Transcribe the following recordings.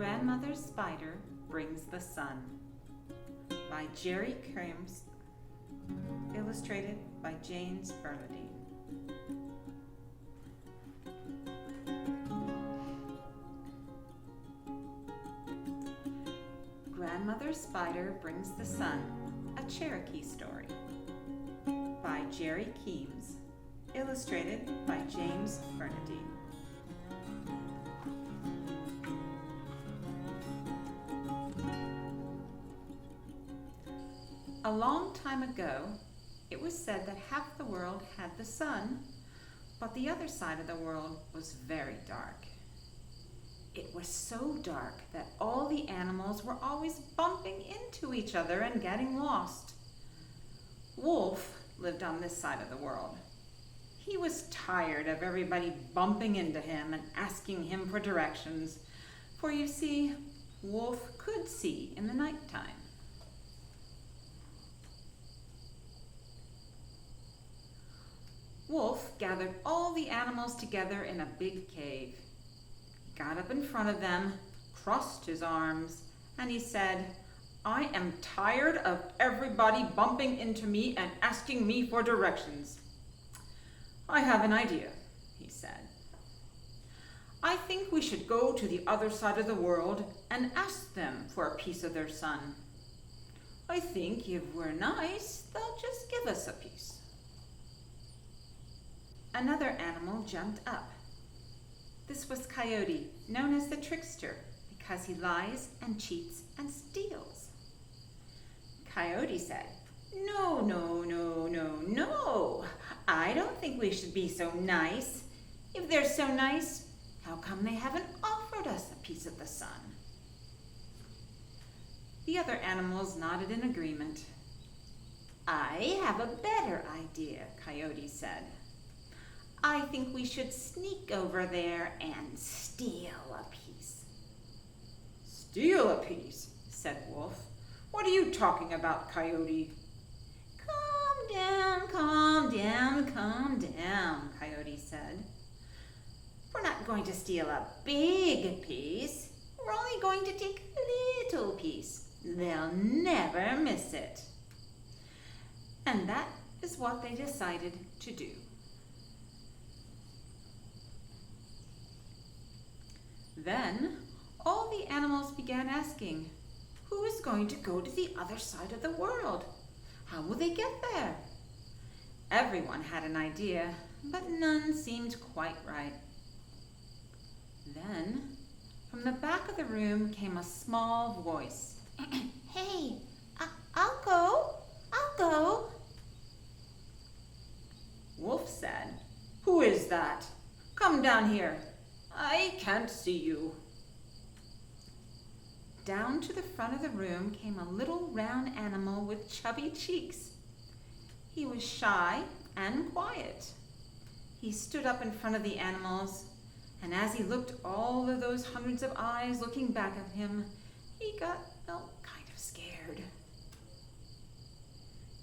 Grandmother Spider Brings the Sun by Geri, Keams, illustrated by James Bernadine. Grandmother Spider Brings the Sun, a Cherokee story by Geri, Keams, illustrated by James Bernadine. A long time ago, it was said that half the world had the sun, but the other side of the world was very dark. It was so dark that all the animals were always bumping into each other and getting lost. Wolf lived on this side of the world. He was tired of everybody bumping into him and asking him for directions, for you see, Wolf could see in the nighttime. Wolf gathered all the animals together in a big cave. He got up in front of them, crossed his arms, and he said, "I am tired of everybody bumping into me and asking me for directions. I have an idea," he said. "I think we should go to the other side of the world and ask them for a piece of their sun. I think if we're nice, they'll just give us a piece." Another animal jumped up. This was Coyote, known as the trickster, because he lies and cheats and steals. Coyote said, No. I don't think we should be so nice. If they're so nice, how come they haven't offered us a piece of the sun?" The other animals nodded in agreement. "I have a better idea," Coyote said. "I think we should sneak over there and steal a piece." "Steal a piece?" said Wolf. "What are you talking about, Coyote?" Calm down, Coyote said. "We're not going to steal a big piece. We're only going to take a little piece. They'll never miss it." And that is what they decided to do. Then all the animals began asking, who is going to go to the other side of the world? How will they get there? Everyone had an idea, but none seemed quite right. Then, from the back of the room came a small voice. "Hey, I'll go. Wolf said, "Who is that? Come down here. I can't see you." Down to the front of the room came a little round animal with chubby cheeks. He was shy and quiet. He stood up in front of the animals, and as he looked all of those hundreds of eyes looking back at him, he got kind of scared.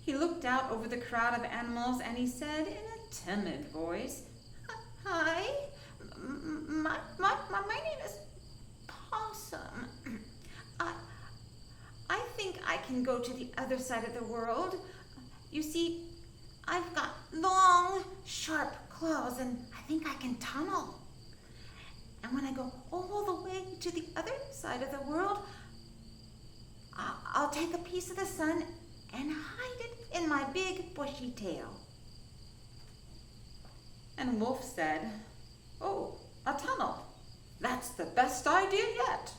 He looked out over the crowd of animals and he said in a timid voice, "Hi. My name is Possum. I think I can go to the other side of the world. You see, I've got long, sharp claws and I think I can tunnel. And when I go all the way to the other side of the world, I'll take a piece of the sun and hide it in my big bushy tail." And Wolf said, "Oh, a tunnel. That's the best idea yet."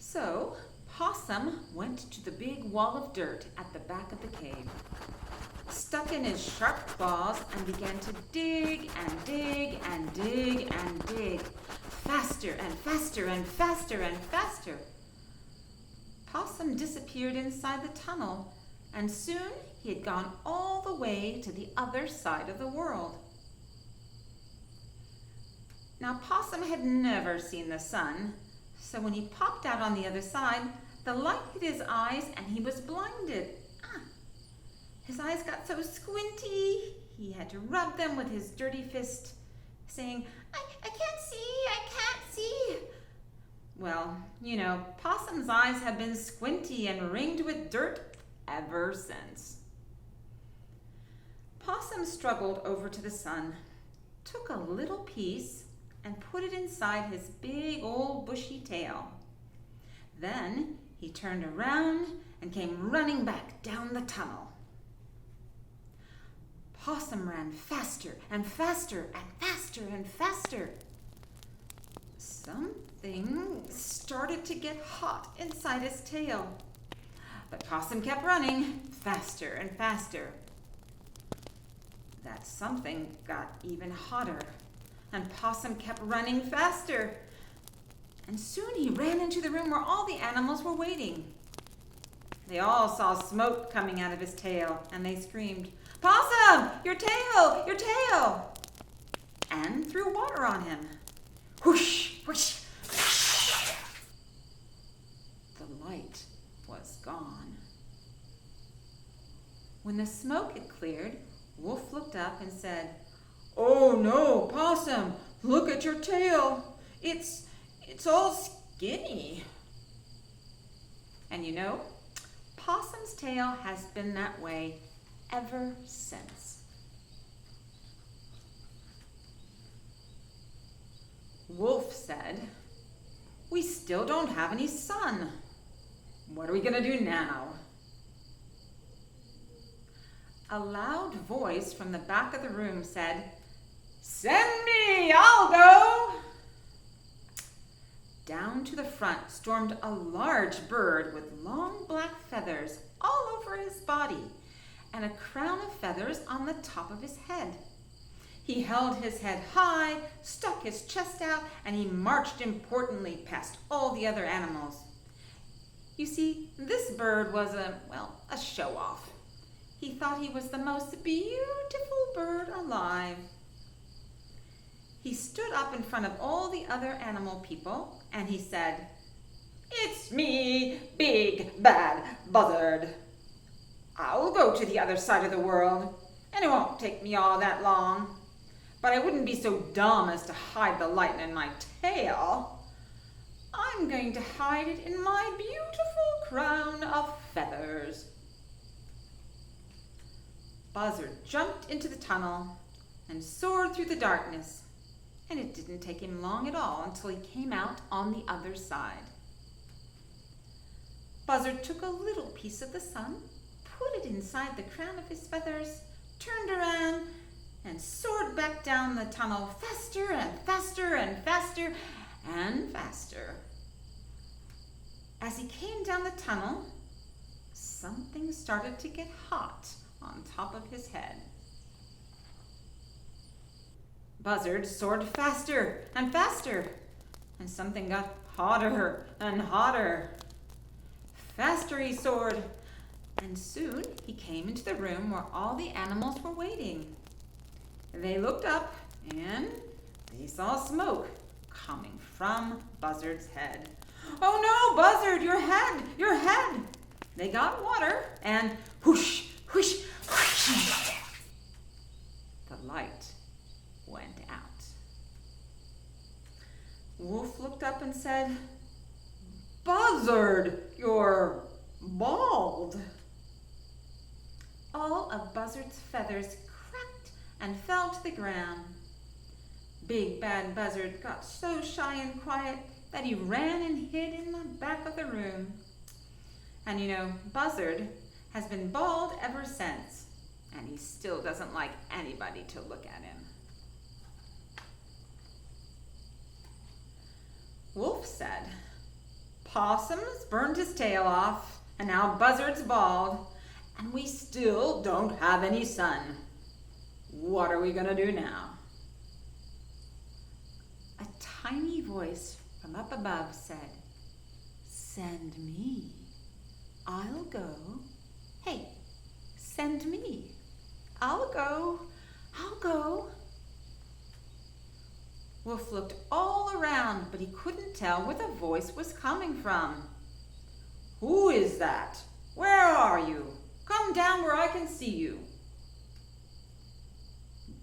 So Possum went to the big wall of dirt at the back of the cave, stuck in his sharp claws and began to dig and dig and dig and dig, faster and faster and faster and faster. Possum disappeared inside the tunnel, and soon he had gone all the way to the other side of the world. Now Possum had never seen the sun, so when he popped out on the other side, the light hit his eyes and he was blinded. His eyes got so squinty, he had to rub them with his dirty fist, saying, I can't see, I can't see. Well, Possum's eyes have been squinty and ringed with dirt ever since. Possum struggled over to the sun, took a little piece, and put it inside his big old bushy tail. Then he turned around and came running back down the tunnel. Possum ran faster and faster and faster and faster. Something started to get hot inside his tail, but Possum kept running faster and faster. That something got even hotter, and Possum kept running faster. And soon he ran into the room where all the animals were waiting. They all saw smoke coming out of his tail, and they screamed, "Possum, your tail, your tail!" and threw water on him. Whoosh, whoosh, whoosh. The light was gone. When the smoke had cleared, Wolf looked up and said, "Oh no, Possum, look at your tail. It's all skinny." And Possum's tail has been that way ever since. Wolf said, "We still don't have any sun. What are we going to do now?" A loud voice from the back of the room said, "Send me, I'll go." Down to the front stormed a large bird with long black feathers all over his body and a crown of feathers on the top of his head. He held his head high, stuck his chest out, and he marched importantly past all the other animals. You see, this bird was a show-off. He thought he was the most beautiful bird alive. He stood up in front of all the other animal people, and he said, "It's me, Big Bad Buzzard. I'll go to the other side of the world, and it won't take me all that long. But I wouldn't be so dumb as to hide the light in my tail. I'm going to hide it in my beautiful crown of feathers." Buzzard jumped into the tunnel and soared through the darkness, and it didn't take him long at all until he came out on the other side. Buzzard took a little piece of the sun, put it inside the crown of his feathers, turned around, and soared back down the tunnel faster and faster and faster and faster. As he came down the tunnel, something started to get hot on top of his head. Buzzard soared faster and faster, and something got hotter and hotter. Faster he soared, and soon he came into the room where all the animals were waiting. They looked up, and they saw smoke coming from Buzzard's head. "Oh no, Buzzard, your head, your head!" They got water, and whoosh, whoosh, whoosh, the light went out. Wolf looked up and said, "Buzzard, you're bald." All of Buzzard's feathers cracked and fell to the ground. Big Bad Buzzard got so shy and quiet that he ran and hid in the back of the room. And Buzzard has been bald ever since, and he still doesn't like anybody to look at him. Wolf said, "Possum's burned his tail off, and now Buzzard's bald, and we still don't have any sun. What are we going to do now?" A tiny voice from up above said, "Send me. I'll go. Hey, send me. I'll go. I'll go." Wolf looked all around, but he couldn't tell where the voice was coming from. "Who is that? Where are you? Come down where I can see you."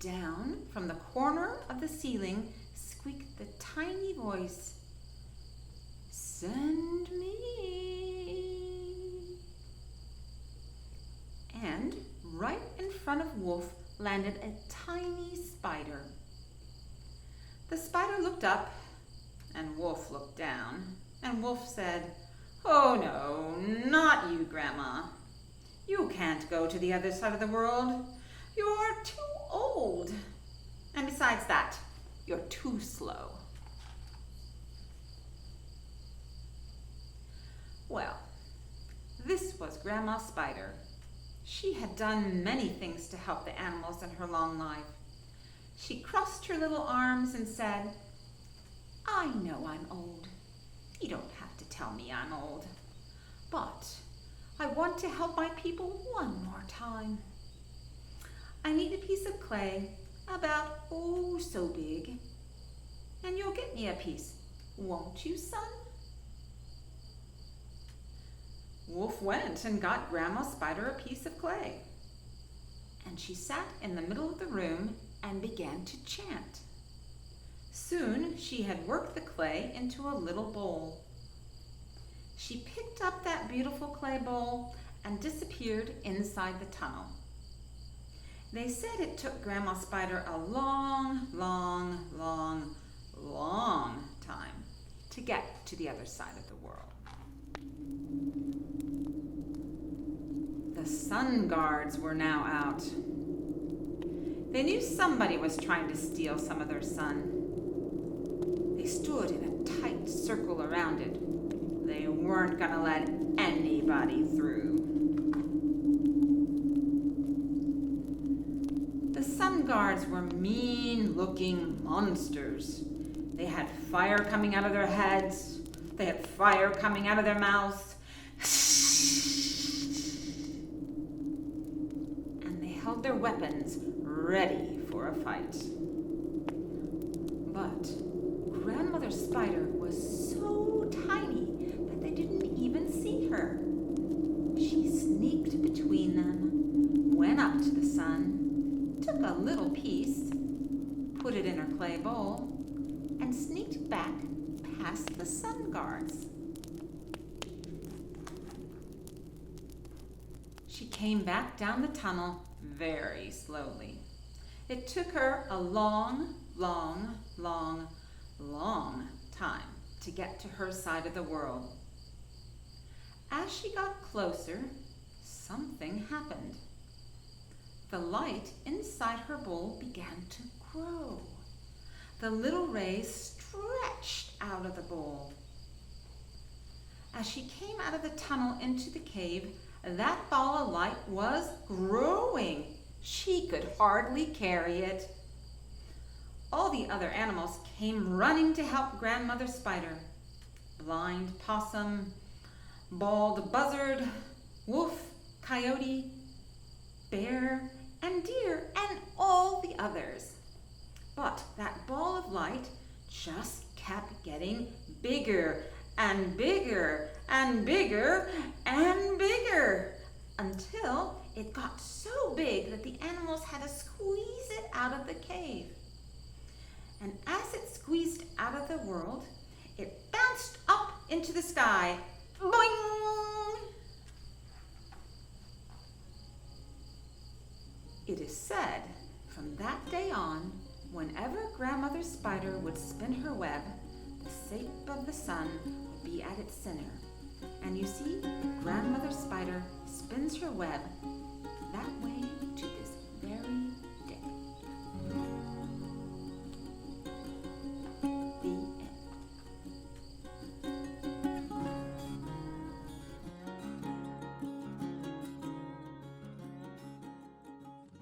down from the corner of the ceiling squeaked the tiny voice, "Send me." And right in front of Wolf landed a tiny spider. The spider looked up, and Wolf looked down, and Wolf said, "Oh no, not you, Grandma. You can't go to the other side of the world. You're too old. And besides that, you're too slow." Well, this was Grandma Spider. She had done many things to help the animals in her long life. She crossed her little arms and said, "I know I'm old. You don't have to tell me I'm old. But I want to help my people one more time. I need a piece of clay about so big. And you'll get me a piece, won't you, son?" Wolf went and got Grandma Spider a piece of clay. And she sat in the middle of the room and began to chant. Soon she had worked the clay into a little bowl. She picked up that beautiful clay bowl and disappeared inside the tunnel. They said it took Grandma Spider a long time to get to the other side of the world. The sun guards were now out. They knew somebody was trying to steal some of their sun. They stood in a tight circle around it. They weren't going to let anybody through. The sun guards were mean-looking monsters. They had fire coming out of their heads. They had fire coming out of their mouths. And they held their weapons ready for a fight. But Grandmother Spider was so tiny that they didn't even see her. She sneaked between them, went up to the sun, took a little piece, put it in her clay bowl, and sneaked back past the sun guards. She came back down the tunnel very slowly. It took her a long time to get to her side of the world. As she got closer, something happened. The light inside her bowl began to grow. The little rays stretched out of the bowl. As she came out of the tunnel into the cave, that ball of light was growing. She could hardly carry it. All the other animals came running to help Grandmother Spider. Blind Possum, Bald Buzzard, Wolf, Coyote, Bear, and Deer, and all the others. But that ball of light just kept getting bigger and bigger and bigger and bigger until it got so big that the animals had to squeeze it out of the cave. And as it squeezed out of the world, it bounced up into the sky. Boing! It is said from that day on, whenever Grandmother Spider would spin her web, the shape of the sun would be at its center. And you see, Grandmother Spider spins her web that way